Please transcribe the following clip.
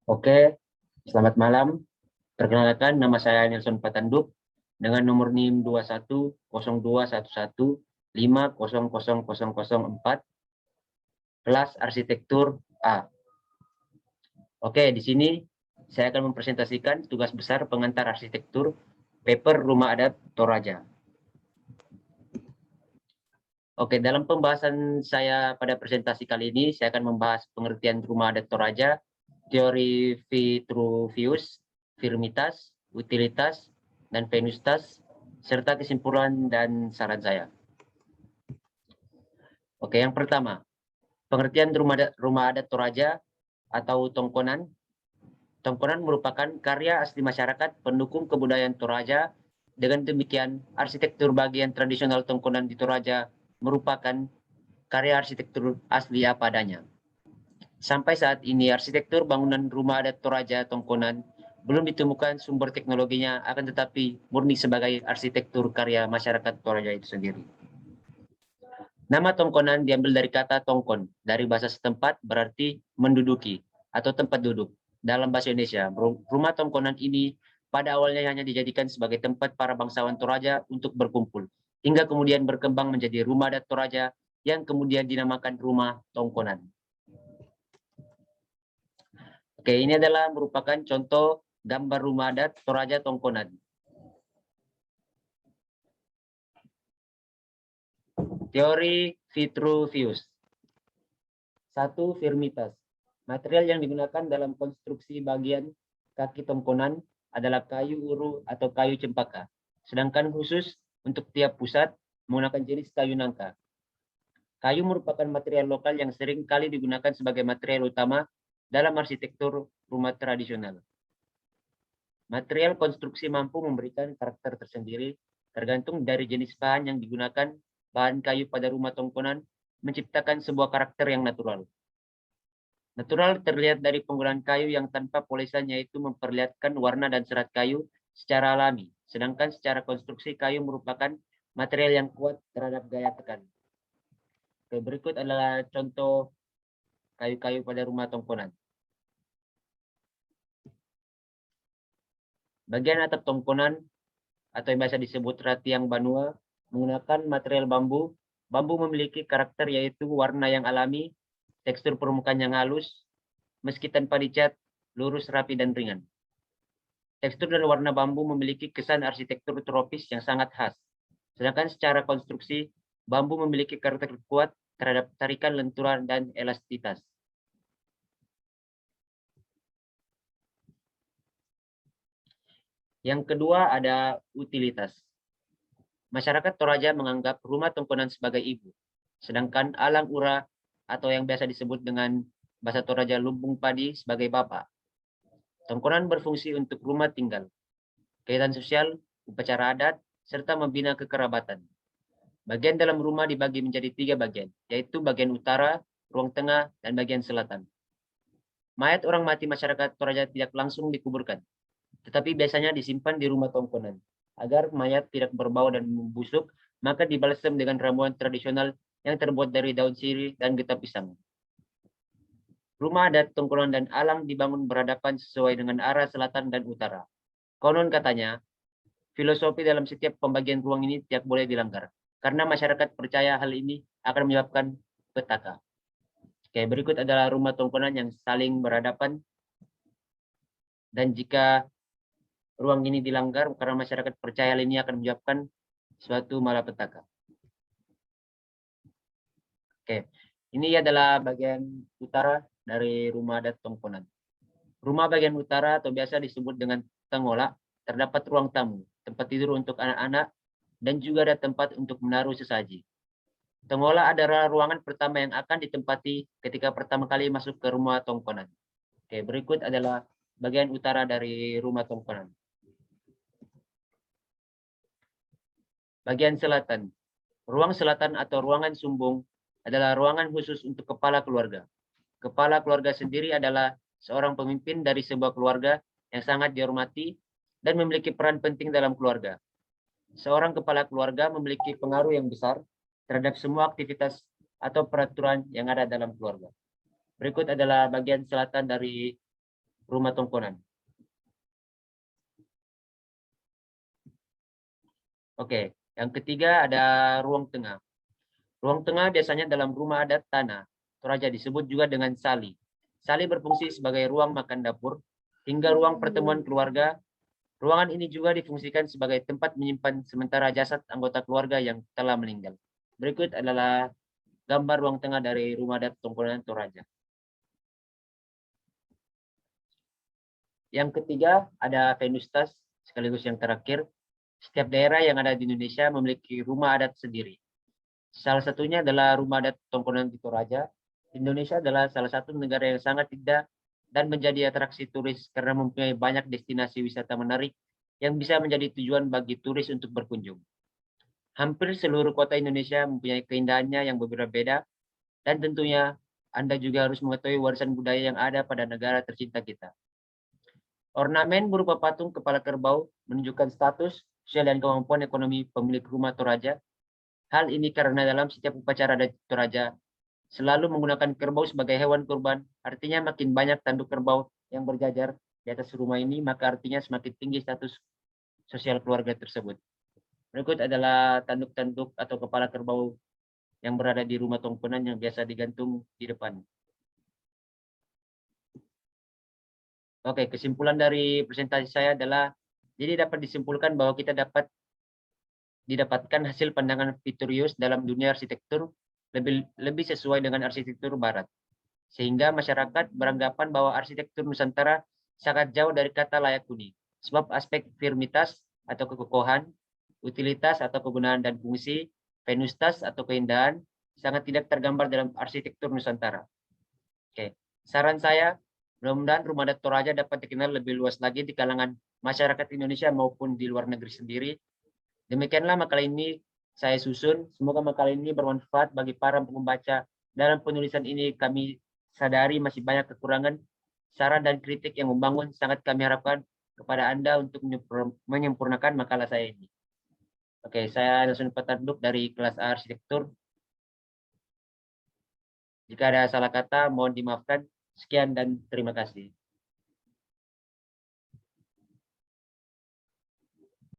Oke, selamat malam. Perkenalkan, nama saya Nelson Patanduk dengan nomor NIM 210211500004, kelas arsitektur A. Oke, di sini saya akan mempresentasikan tugas besar pengantar arsitektur paper Rumah Adat Toraja. Oke, dalam pembahasan saya pada presentasi kali ini, saya akan membahas pengertian Rumah Adat Toraja, teori Vitruvius, firmitas, utilitas, dan venustas, serta kesimpulan dan saran saya. Oke, yang pertama, pengertian rumah adat Toraja atau tongkonan. Tongkonan merupakan karya asli masyarakat pendukung kebudayaan Toraja. Dengan demikian, arsitektur bagian tradisional tongkonan di Toraja merupakan karya arsitektur asli apa adanya. Sampai saat ini, arsitektur bangunan rumah adat Toraja Tongkonan belum ditemukan sumber teknologinya, akan tetapi murni sebagai arsitektur karya masyarakat Toraja itu sendiri. Nama Tongkonan diambil dari kata tongkon, dari bahasa setempat berarti menduduki atau tempat duduk. Dalam bahasa Indonesia, rumah Tongkonan ini pada awalnya hanya dijadikan sebagai tempat para bangsawan Toraja untuk berkumpul, hingga kemudian berkembang menjadi rumah adat Toraja yang kemudian dinamakan rumah Tongkonan. Oke, ini adalah merupakan contoh gambar rumah adat Toraja Tongkonan. Teori Vitruvius. 1. Firmitas. Material yang digunakan dalam konstruksi bagian kaki tongkonan adalah kayu uru atau kayu cempaka. Sedangkan khusus untuk tiap pusat menggunakan jenis kayu nangka. Kayu merupakan material lokal yang sering kali digunakan sebagai material utama dalam arsitektur rumah tradisional. Material konstruksi mampu memberikan karakter tersendiri tergantung dari jenis bahan yang digunakan. Bahan kayu pada rumah tongkonan menciptakan sebuah karakter yang natural. Natural terlihat dari penggunaan kayu yang tanpa polesan, yaitu memperlihatkan warna dan serat kayu secara alami. Sedangkan secara konstruksi kayu merupakan material yang kuat terhadap gaya tekan. Oke, berikut adalah contoh kayu-kayu pada rumah tongkonan. Bagian atap tongkonan atau yang biasa disebut ratiang banua menggunakan material bambu. Bambu memiliki karakter yaitu warna yang alami, tekstur permukaan yang halus, meski tanpa dicat, lurus, rapi, dan ringan. Tekstur dan warna bambu memiliki kesan arsitektur tropis yang sangat khas. Sedangkan secara konstruksi, bambu memiliki karakter kuat terhadap tarikan, lenturan, dan elastisitas. Yang kedua ada utilitas. Masyarakat Toraja menganggap rumah tongkonan sebagai ibu, sedangkan alang ura atau yang biasa disebut dengan bahasa Toraja lumbung padi sebagai bapak. Tongkonan berfungsi untuk rumah tinggal, kegiatan sosial, upacara adat, serta membina kekerabatan. Bagian dalam rumah dibagi menjadi 3 bagian, yaitu bagian utara, ruang tengah, dan bagian selatan. Mayat orang mati masyarakat Toraja tidak langsung dikuburkan, tetapi biasanya disimpan di rumah tongkonan. Agar mayat tidak berbau dan membusuk, maka dibalsem dengan ramuan tradisional yang terbuat dari daun sirih dan getah pisang. Rumah adat tongkonan dan alang dibangun berhadapan sesuai dengan arah selatan dan utara. Konon katanya, filosofi dalam setiap pembagian ruang ini tidak boleh dilanggar, karena masyarakat percaya hal ini akan menyebabkan petaka. Oke, berikut adalah rumah tongkonan yang saling berhadapan, dan jika ruang ini dilanggar karena masyarakat percaya hal ini akan menyebabkan suatu malapetaka. Oke, ini adalah bagian utara dari rumah adat tongkonan. Rumah bagian utara atau biasa disebut dengan tengola, terdapat ruang tamu, tempat tidur untuk anak-anak, dan juga ada tempat untuk menaruh sesaji. Tengola adalah ruangan pertama yang akan ditempati ketika pertama kali masuk ke rumah tongkonan. Oke, berikut adalah bagian utara dari rumah tongkonan. Bagian selatan. Ruang selatan atau ruangan sumbung adalah ruangan khusus untuk kepala keluarga. Kepala keluarga sendiri adalah seorang pemimpin dari sebuah keluarga yang sangat dihormati dan memiliki peran penting dalam keluarga. Seorang kepala keluarga memiliki pengaruh yang besar terhadap semua aktivitas atau peraturan yang ada dalam keluarga. Berikut adalah bagian selatan dari rumah tongkonan. Oke, yang ketiga ada ruang tengah. Ruang tengah biasanya dalam rumah adat tanah Toraja disebut juga dengan sali. Sali berfungsi sebagai ruang makan dapur hingga ruang pertemuan keluarga. Ruangan ini juga difungsikan sebagai tempat menyimpan sementara jasad anggota keluarga yang telah meninggal. Berikut adalah gambar ruang tengah dari rumah adat Tongkonan Toraja. Yang ketiga ada Venustas, sekaligus yang terakhir. Setiap daerah yang ada di Indonesia memiliki rumah adat sendiri. Salah satunya adalah rumah adat Tongkonan di Toraja. Indonesia adalah salah satu negara yang sangat indah dan menjadi atraksi turis karena mempunyai banyak destinasi wisata menarik yang bisa menjadi tujuan bagi turis untuk berkunjung. Hampir seluruh kota Indonesia mempunyai keindahannya yang berbeda-beda, dan tentunya Anda juga harus mengetahui warisan budaya yang ada pada negara tercinta kita. Ornamen berupa patung kepala kerbau menunjukkan status, sosial, dan kemampuan ekonomi pemilik rumah Toraja. Hal ini karena dalam setiap upacara adat Toraja selalu menggunakan kerbau sebagai hewan kurban. Artinya makin banyak tanduk kerbau yang berjajar di atas rumah ini, maka artinya semakin tinggi status sosial keluarga tersebut. Berikut adalah tanduk-tanduk atau kepala kerbau yang berada di rumah tongkonan yang biasa digantung di depan. Oke, kesimpulan dari presentasi saya adalah, jadi dapat disimpulkan bahwa kita dapat didapatkan hasil pandangan Vittorius dalam dunia arsitektur lebih sesuai dengan arsitektur barat. Sehingga masyarakat beranggapan bahwa arsitektur Nusantara sangat jauh dari kata layak huni. Sebab aspek firmitas atau kekokohan, utilitas atau kegunaan dan fungsi, venustas atau keindahan sangat tidak tergambar dalam arsitektur Nusantara. Oke, saran saya, mudah-mudahan Rumah Adat Toraja dapat dikenal lebih luas lagi di kalangan masyarakat Indonesia maupun di luar negeri sendiri. Demikianlah makalah ini saya susun. Semoga makalah ini bermanfaat bagi para pembaca. Dalam penulisan ini kami sadari masih banyak kekurangan, saran dan kritik yang membangun sangat kami harapkan kepada Anda untuk menyempurnakan makalah saya ini. Oke, saya langsung Petarduk dari kelas A Arsitektur. Jika ada salah kata, mohon dimaafkan. Sekian dan terima kasih.